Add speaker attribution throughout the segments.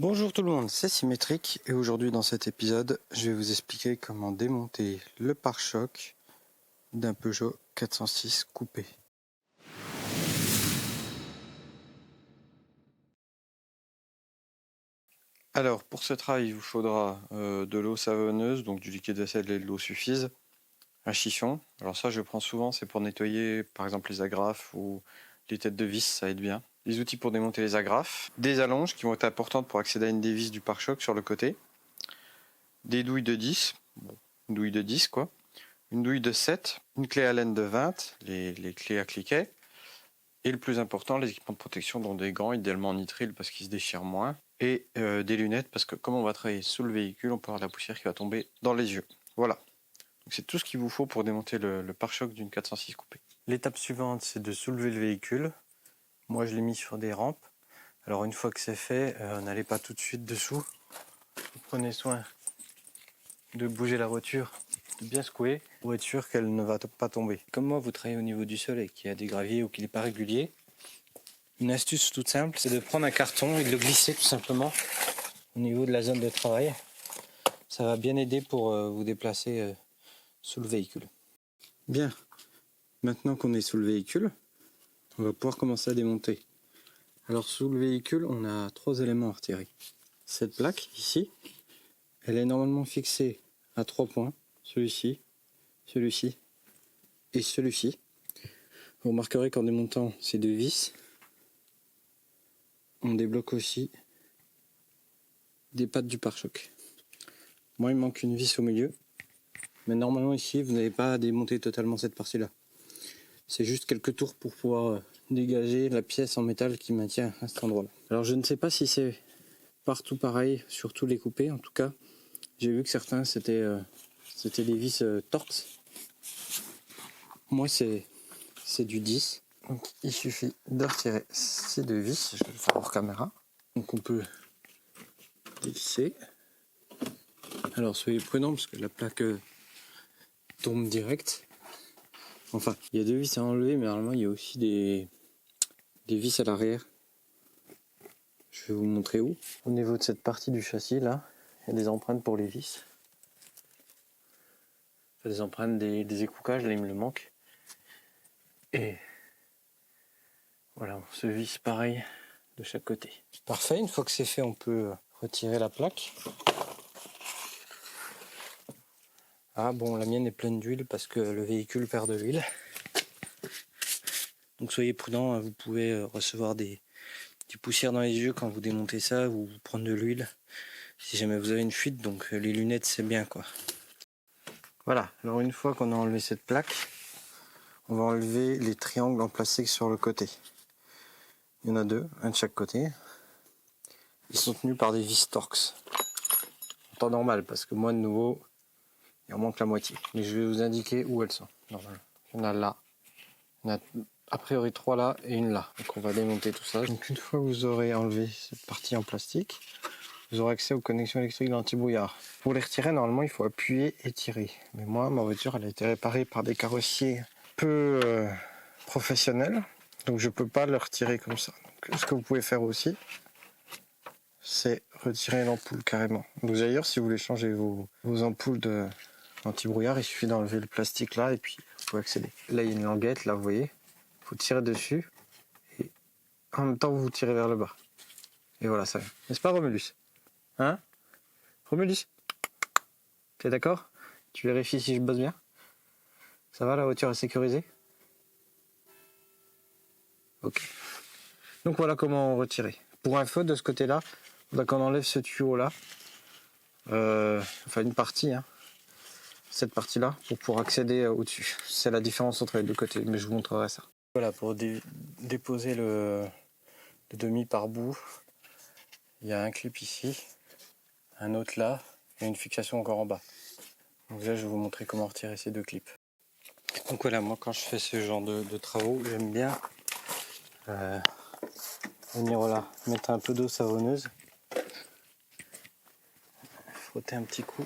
Speaker 1: Bonjour tout le monde, c'est Symétrique et aujourd'hui dans cet épisode, je vais vous expliquer comment démonter le pare-choc d'un Peugeot 406 coupé. Alors pour ce travail, il vous faudra de l'eau savonneuse, donc du liquide vaisselle et de l'eau suffisent, un chiffon. Alors ça je prends souvent, c'est pour nettoyer par exemple les agrafes ou les têtes de vis, ça aide bien. Les outils pour démonter les agrafes, des allonges qui vont être importantes pour accéder à une des vis du pare-choc sur le côté, des douilles de 10, une douille de 10 quoi, une douille de 7, une clé Allen de 20, les clés à cliquet, et le plus important, les équipements de protection, dont des gants, idéalement en nitrile parce qu'ils se déchirent moins, et des lunettes parce que comme on va travailler sous le véhicule, on peut avoir de la poussière qui va tomber dans les yeux. Voilà. Donc c'est tout ce qu'il vous faut pour démonter le pare-choc d'une 406 coupée. L'étape suivante, c'est de soulever le véhicule. Moi, je l'ai mis sur des rampes. Alors une fois que c'est fait, n'allez pas tout de suite dessous. Vous prenez soin de bouger la voiture, de bien secouer pour être sûr qu'elle ne va pas tomber. Comme moi, vous travaillez au niveau du sol et qu'il y a des graviers ou qu'il n'est pas régulier, une astuce toute simple, c'est de prendre un carton et de le glisser tout simplement au niveau de la zone de travail. Ça va bien aider pour vous déplacer sous le véhicule. Bien, maintenant qu'on est sous le véhicule, on va pouvoir commencer à démonter. Alors sous le véhicule, on a 3 éléments à retirer. Cette plaque ici, elle est normalement fixée à 3 points, celui-ci, celui-ci et celui-ci. Vous remarquerez qu'en démontant ces 2 vis, on débloque aussi des pattes du pare-choc. Moi, il me manque une vis au milieu, mais normalement ici, vous n'avez pas à démonter totalement cette partie-là. C'est juste quelques tours pour pouvoir dégager la pièce en métal qui maintient à cet endroit-là. Alors je ne sais pas si c'est partout pareil, sur tous les coupés. En tout cas, j'ai vu que certains c'était des vis Torx. Moi, c'est du 10. Donc il suffit de retirer ces 2 vis. Je vais le faire hors caméra. Donc on peut dévisser. Alors soyez prudents parce que la plaque tombe direct. Enfin, il y a 2 vis à enlever, mais normalement il y a aussi des vis à l'arrière. Je vais vous montrer où. Au niveau de cette partie du châssis là, il y a des empreintes pour les vis. Des empreintes des écoucages, là il me le manque. Et voilà, on se visse pareil de chaque côté. Parfait, une fois que c'est fait, on peut retirer la plaque. Ah bon, la mienne est pleine d'huile parce que le véhicule perd de l'huile. Donc soyez prudents, vous pouvez recevoir des poussières dans les yeux quand vous démontez ça ou vous prendre de l'huile si jamais vous avez une fuite. Donc les lunettes c'est bien quoi. Voilà, alors une fois qu'on a enlevé cette plaque, on va enlever les triangles en plastique sur le côté. Il y en a 2, un de chaque côté. Ils sont tenus par des vis Torx. En temps normal parce que moi de nouveau, il en manque la moitié. Mais je vais vous indiquer où elles sont. Normalement. Il y en a là. Il y en a a priori 3 là et une là. Donc on va démonter tout ça. Donc une fois que vous aurez enlevé cette partie en plastique, vous aurez accès aux connexions électriques de l'anti-brouillard. Pour les retirer, normalement il faut appuyer et tirer. Mais moi, ma voiture elle a été réparée par des carrossiers peu professionnels. Donc je peux pas le retirer comme ça. Donc, ce que vous pouvez faire aussi, c'est retirer l'ampoule carrément. Donc d'ailleurs, si vous voulez changer vos ampoules de anti-brouillard, il suffit d'enlever le plastique là et puis vous pouvez accéder. Là, il y a une languette, là, vous voyez. Il faut tirer dessus et en même temps, vous tirez vers le bas. Et voilà, ça. N'est-ce pas, Romulus? Hein? Romulus? T'es d'accord? Tu vérifies si je bosse bien? Ça va, la voiture est sécurisée? Ok. Donc voilà comment retirer. Pour info, de ce côté-là, il faudra qu'on enlève ce tuyau-là. Enfin, une partie, hein. Cette partie-là, pour pouvoir accéder au-dessus. C'est la différence entre les deux côtés, mais je vous montrerai ça. Voilà, pour déposer le demi par bout, il y a un clip ici, un autre là, et une fixation encore en bas. Donc là, je vais vous montrer comment retirer ces 2 clips. Donc voilà, moi quand je fais ce genre de travaux, j'aime bien venir voilà, mettre un peu d'eau savonneuse, frotter un petit coup.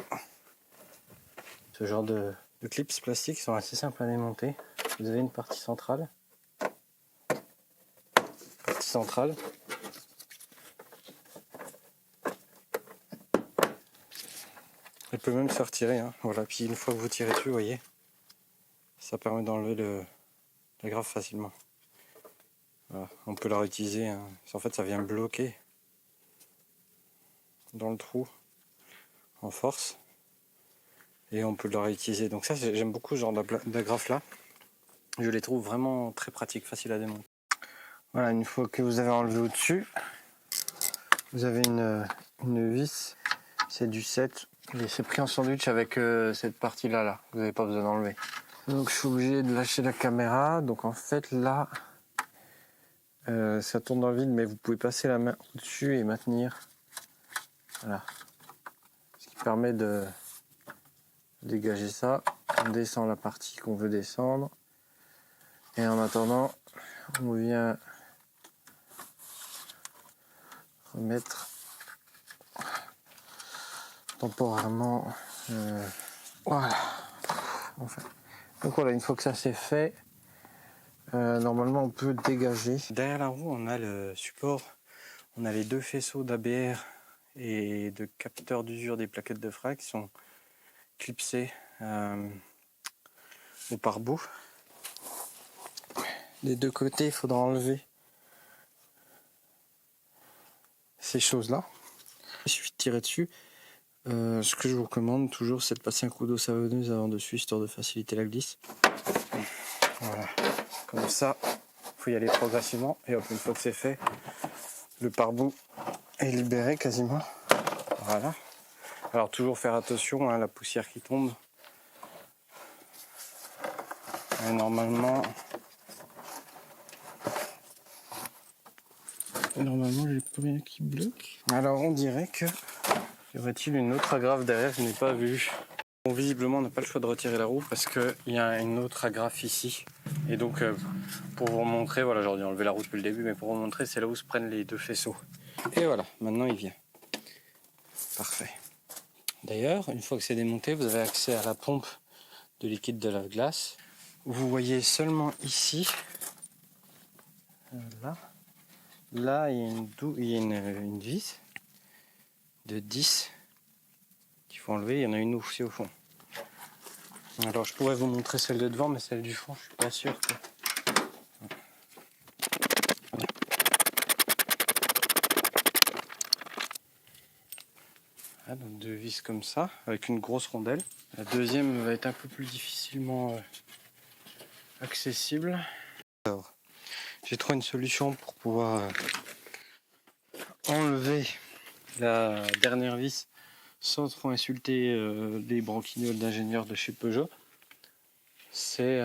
Speaker 1: Ce genre de clips plastiques sont assez simples à démonter. Vous avez une partie centrale. Elle peut même se faire tirer, hein. Voilà, puis une fois que vous tirez dessus, vous voyez, ça permet d'enlever la graffe facilement. Voilà, on peut la réutiliser, hein. En fait, ça vient bloquer dans le trou en force et on peut la réutiliser. Donc ça, j'aime beaucoup ce genre d'agrafe là. Je les trouve vraiment très pratiques, faciles à démonter. Voilà, une fois que vous avez enlevé au-dessus, vous avez une vis, c'est du 7. C'est pris en sandwich avec cette partie là, vous n'avez pas besoin d'enlever. Donc je suis obligé de lâcher la caméra. Donc en fait là, ça tourne dans le vide, mais vous pouvez passer la main au-dessus et maintenir. Voilà. Ce qui permet de dégager ça. On descend la partie qu'on veut descendre. Et en attendant, on vient remettre temporairement. Voilà. Enfin. Donc voilà, une fois que ça c'est fait, normalement on peut dégager. Derrière la roue, on a le support. On a les deux faisceaux d'ABR et de capteurs d'usure des plaquettes de frein qui sont clipsés au pare-bout. Des deux côtés, il faudra enlever ces choses-là. Il suffit de tirer dessus. Ce que je vous recommande toujours, c'est de passer un coup d'eau savonneuse avant dessus, histoire de faciliter la glisse. Voilà, comme ça, il faut y aller progressivement. Et hop, une fois que c'est fait, le pare-bout est libéré quasiment. Voilà. Alors toujours faire attention, hein, la poussière qui tombe. Et normalement, j'ai plus rien qui bloque. Alors on dirait que y aurait-il une autre agrafe derrière que je n'ai pas vue. Bon, visiblement on n'a pas le choix de retirer la roue parce qu'il y a une autre agrafe ici. Et donc pour vous montrer, voilà, j'aurais dû enlever la roue depuis le début, mais pour vous montrer, c'est là où se prennent les deux faisceaux. Et voilà, maintenant il vient. Parfait. D'ailleurs, une fois que c'est démonté, vous avez accès à la pompe de liquide de lave-glace. Vous voyez seulement ici, là il y a une vis de 10 qu'il faut enlever. Il y en a une aussi au fond. Alors je pourrais vous montrer celle de devant, mais celle du fond, je suis pas sûr que... Voilà, donc deux vis comme ça, avec une grosse rondelle. La deuxième va être un peu plus difficilement accessible. Alors, j'ai trouvé une solution pour pouvoir enlever la dernière vis sans trop insulter les branquignoles d'ingénieurs de chez Peugeot. C'est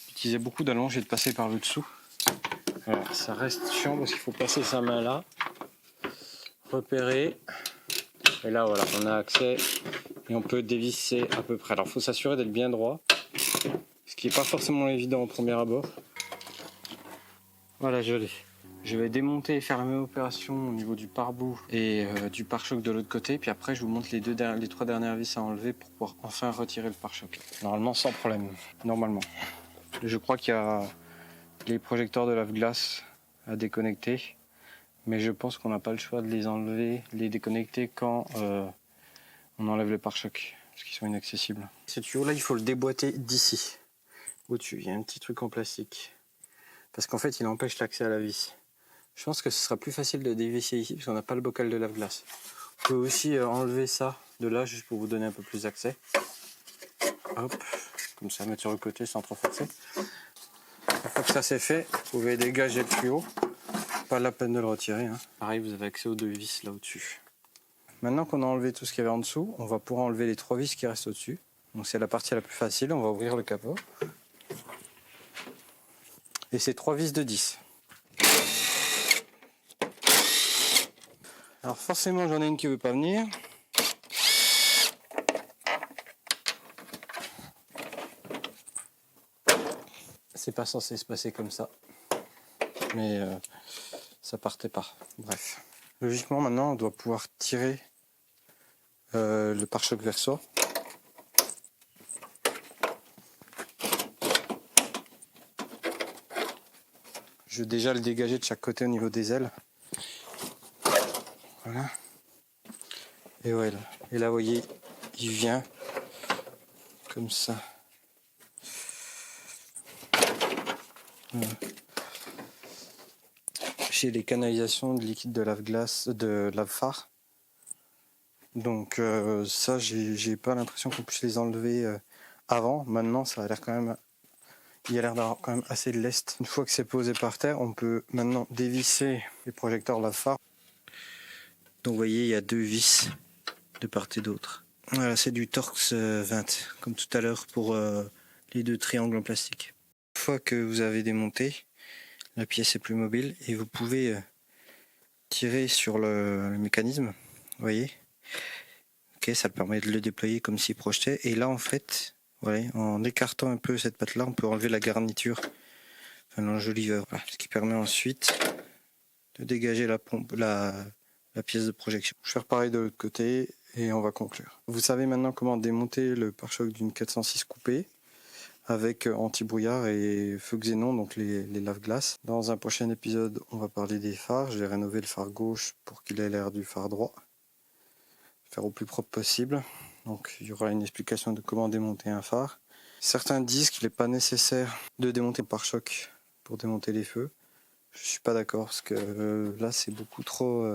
Speaker 1: utiliser beaucoup d'allonge et de passer par le dessous. Voilà, ça reste chiant parce qu'il faut passer sa main là, repérer, et là voilà, on a accès et on peut dévisser à peu près. Alors il faut s'assurer d'être bien droit, ce qui n'est pas forcément évident au premier abord. Voilà, je l'ai. Je vais démonter et faire la même opération au niveau du pare-bout et du pare-choc de l'autre côté. Puis après, je vous montre les trois dernières vis à enlever pour pouvoir enfin retirer le pare-choc. Normalement, sans problème. Normalement. Je crois qu'il y a les projecteurs de lave-glace à déconnecter. Mais je pense qu'on n'a pas le choix de les enlever, les déconnecter quand on enlève le pare-choc. Parce qu'ils sont inaccessibles. Ce tuyau-là, il faut le déboîter d'ici. Au-dessus, il y a un petit truc en plastique. Parce qu'en fait, il empêche l'accès à la vis. Je pense que ce sera plus facile de dévisser ici parce qu'on n'a pas le bocal de lave-glace. Vous pouvez aussi enlever ça de là juste pour vous donner un peu plus d'accès. Hop, comme ça, mettre sur le côté sans trop forcer. Une fois que ça c'est fait, vous pouvez dégager le tuyau. Pas la peine de le retirer, hein. Pareil, vous avez accès aux deux vis là au-dessus. Maintenant qu'on a enlevé tout ce qu'il y avait en dessous, on va pouvoir enlever les trois vis qui restent au-dessus. Donc c'est la partie la plus facile, on va ouvrir le capot. Et c'est trois vis de 10. Alors forcément j'en ai une qui veut pas venir. C'est pas censé se passer comme ça. Mais ça partait pas. Bref. Logiquement maintenant on doit pouvoir tirer le pare-choc vers soi. Je vais déjà le dégager de chaque côté au niveau des ailes. Voilà. Et ouais, et là vous voyez, il vient comme ça. Voilà. J'ai les canalisations de liquide de lave-glace, de lave-phare. Donc ça, j'ai pas l'impression qu'on puisse les enlever avant. Maintenant, ça a l'air quand même... Il y a l'air d'avoir quand même assez de lest. Une fois que c'est posé par terre, on peut maintenant dévisser les projecteurs lave-phare. Donc vous voyez, il y a 2 vis de part et d'autre. Voilà, c'est du Torx 20, comme tout à l'heure pour les 2 triangles en plastique. Une fois que vous avez démonté, la pièce est plus mobile et vous pouvez tirer sur le mécanisme. Vous voyez, ok, ça permet de le déployer comme s'il projetait. Et là, en fait, voilà, en écartant un peu cette patte-là, on peut enlever la garniture, enfin l'enjoliveur, voilà, ce qui permet ensuite de dégager la pompe, la pièce de projection. Je vais faire pareil de l'autre côté et on va conclure. Vous savez maintenant comment démonter le pare-choc d'une 406 coupée avec anti-brouillard et feu xénon, donc les lave-glaces. Dans un prochain épisode, on va parler des phares. Je vais rénover le phare gauche pour qu'il ait l'air du phare droit. Faire au plus propre possible. Donc il y aura une explication de comment démonter un phare. Certains disent qu'il n'est pas nécessaire de démonter le pare-choc pour démonter les feux. Je suis pas d'accord parce que là c'est beaucoup trop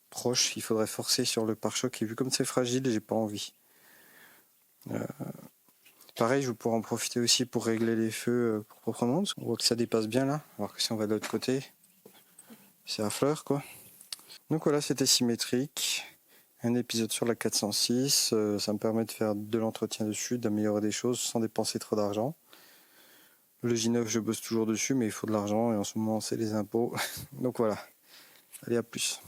Speaker 1: proche. Il faudrait forcer sur le pare-choc et vu comme c'est fragile, j'ai pas envie. Pareil, je pourrais en profiter aussi pour régler les feux proprement parce qu'on voit que ça dépasse bien là. Alors que si on va de l'autre côté, c'est à fleur quoi. Donc voilà, c'était symétrique. Un épisode sur la 406. Ça me permet de faire de l'entretien dessus, d'améliorer des choses sans dépenser trop d'argent. Le J9, je bosse toujours dessus, mais il faut de l'argent et en ce moment, c'est les impôts. Donc voilà. Allez, à plus.